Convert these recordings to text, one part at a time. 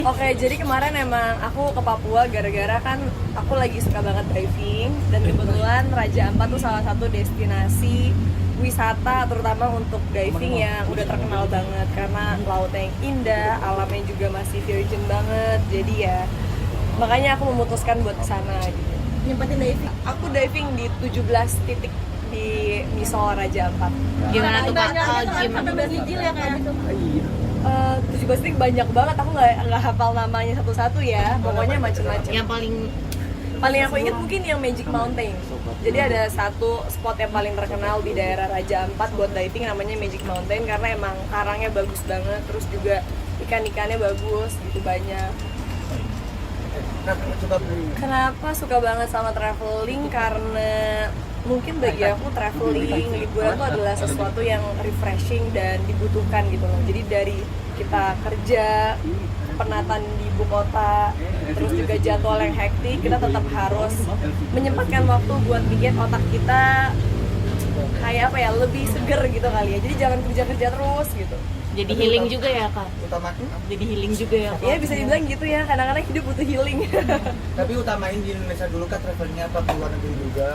Oke, jadi kemarin emang aku ke Papua gara-gara kan aku lagi suka banget diving dan kebetulan Raja Ampat tuh salah satu destinasi wisata terutama untuk diving yang udah terkenal banget karena lautnya yang indah, alamnya juga masih virgin banget. Jadi ya makanya aku memutuskan buat kesana gitu. Nyempatin diving. Aku diving di 17 titik di Misol Raja Ampat. Gimana tuh Kak? Sampai berjijil ya kayak gitu. 17 titik banyak banget, aku nggak hafal namanya satu-satu ya, pokoknya macam-macam. Yang Paling aku ingat mungkin yang Magic Mountain. Jadi ada satu spot yang paling terkenal di daerah Raja Ampat buat diving namanya Magic Mountain karena emang karangnya bagus banget, terus juga ikan-ikannya bagus gitu banyak. Kenapa suka banget sama traveling? Karena mungkin bagi aku traveling, liburan itu adalah sesuatu yang refreshing dan dibutuhkan gitu loh. Jadi dari kita kerja, penatan di ibu kota, terus juga jadwal yang hektik, kita tetap harus menyempatkan waktu buat bikin otak kita kayak apa ya, lebih seger gitu kali ya. Jadi jangan kerja-kerja terus gitu. jadi healing juga ya Kak? Jadi healing juga ya Kak? Ya bisa dibilang gitu ya, kadang-kadang hidup butuh healing. Tapi utamain di Indonesia dulu kan travelingnya apa ke luar negeri juga?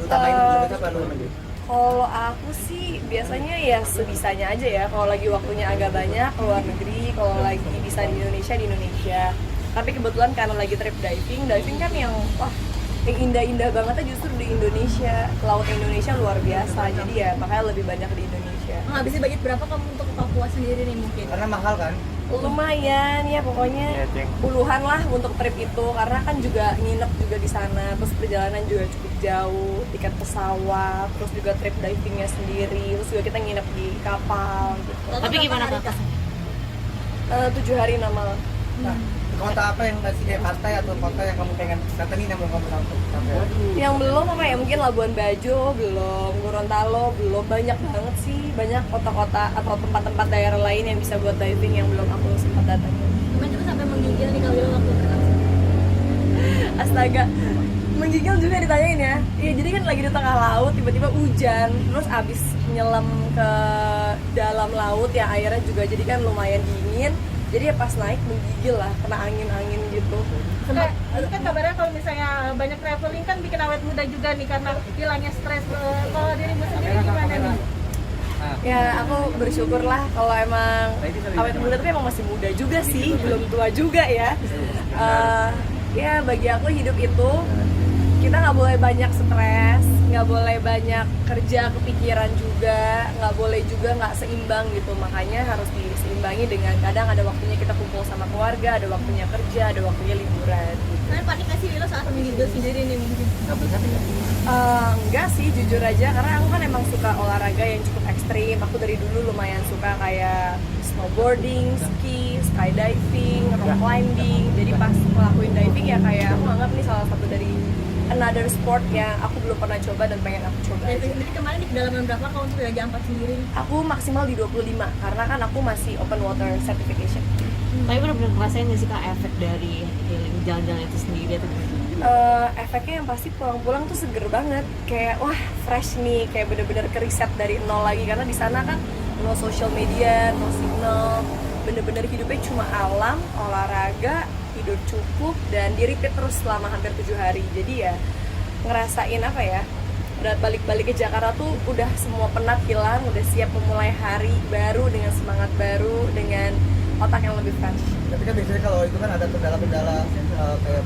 Utamain di Indonesia apa luar negeri? Kalau aku sih biasanya ya sebisanya aja ya. Kalau lagi waktunya agak banyak ke luar negeri, kalau lagi bisa di Indonesia. Tapi kebetulan karena lagi trip diving kan yang wah yang indah-indah bangetnya justru di Indonesia. Laut Indonesia luar biasa. Jadi ya makanya lebih banyak di Indonesia. Ngabisin budget berapa kamu untuk ke Papua sendiri nih mungkin? Karena mahal kan? Lumayan ya pokoknya puluhan lah untuk trip itu karena kan juga nginep juga di sana, terus perjalanan juga cukup jauh, tiket pesawat, terus juga trip divingnya sendiri, terus juga kita nginep di kapal gitu. Tapi gimana Kak? 7 hari 6 malam. Nah, kota apa yang masih kayak pantai atau kota yang kamu pengen datengin yang belum kamu sampai? Yang belum apa ya, mungkin Labuan Bajo belum, Gorontalo belum, banyak banget sih, banyak kota-kota atau tempat-tempat daerah lain yang bisa buat diving yang belum aku sempat datangin. Cuman juga sampai menggigil nih kalau waktu kenal. Astaga, menggigil juga ditanyain ya. Iya, jadi kan lagi di tengah laut, tiba-tiba hujan, terus abis nyelam ke dalam laut ya airnya juga jadi kan lumayan dingin. Jadi ya pas naik menggigil lah, kena angin-angin gitu. Sempat, itu kan kabarnya kalau misalnya banyak traveling kan bikin awet muda juga nih karena hilangnya stres. Kalau dirimu sendiri gimana nih? Ya aku bersyukur lah kalau emang awet muda, tapi emang masih muda juga sih, belum tua juga ya. Ya bagi aku hidup itu kita nggak boleh banyak stres, nggak boleh banyak kerja kepikiran juga, nggak boleh juga nggak seimbang gitu. Makanya harus diseimbangi dengan kadang ada waktunya kita kumpul sama keluarga, ada waktunya kerja, ada waktunya liburan gitu. Kalian panik nggak sih Lilo saat menggigil sendiri nih mungkin? Enggak sih, jujur aja, karena aku kan emang suka olahraga yang cukup ekstrim. Aku dari dulu lumayan suka kayak snowboarding, ski, skydiving, rock climbing. Jadi pas ngelakuin diving ya kayak aku anggap ini salah satu dari another sport yang aku belum pernah coba dan pengen aku coba aja. Diving sendiri kemarin di kedalaman berapa kalau untuk Raja Ampat sendiri? Aku maksimal di 25 karena kan aku masih open water certification. Tapi benar-benar ngerasain nggak sih Kak efek dari healing jalan-jalan itu sendiri atau gimana? Efeknya yang pasti pulang-pulang tuh seger banget, kayak wah fresh nih, kayak bener-bener keriset dari nol lagi karena di sana kan no social media, no signal, bener-bener hidupnya cuma alam, olahraga, tidur cukup dan di repeat terus selama hampir 7 hari. Jadi ya ngerasain apa ya, balik-balik ke Jakarta tuh udah semua penat hilang, udah siap memulai hari baru dengan semangat baru, dengan otak yang lebih fresh. Tapi kan biasanya kalau itu kan ada kendala-kendala kayak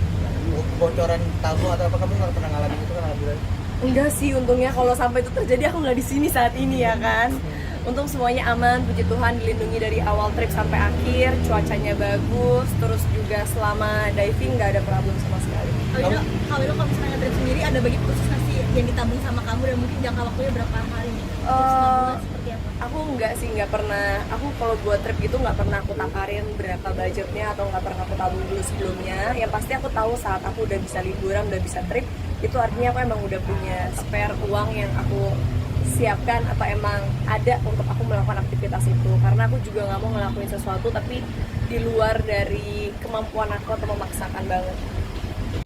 bocoran tahu atau apa, kamu nggak pernah ngalamin itu kan alhamdulillah? Enggak sih, untungnya kalau sampai itu terjadi aku nggak di sini saat ini ya kan. Untung semuanya aman, puji Tuhan dilindungi dari awal trip sampai akhir, cuacanya bagus, terus juga selama diving nggak ada problem sama sekali. Kalau misalnya trip sendiri ada bagi khusus nggak sih yang ditabung sama kamu dan mungkin jangka waktunya berapa hari nih? Seperti apa? Aku nggak sih, nggak pernah. Aku kalau buat trip gitu nggak pernah aku takarin berapa budgetnya atau nggak pernah aku tabung dulu sebelumnya. Yang pasti aku tahu saat aku udah bisa liburan, udah bisa trip, itu artinya aku emang udah punya spare uang yang aku siapkan atau emang ada untuk aku melakukan aktivitas itu. Karena aku juga nggak mau ngelakuin sesuatu tapi di luar dari kemampuan aku atau memaksakan banget.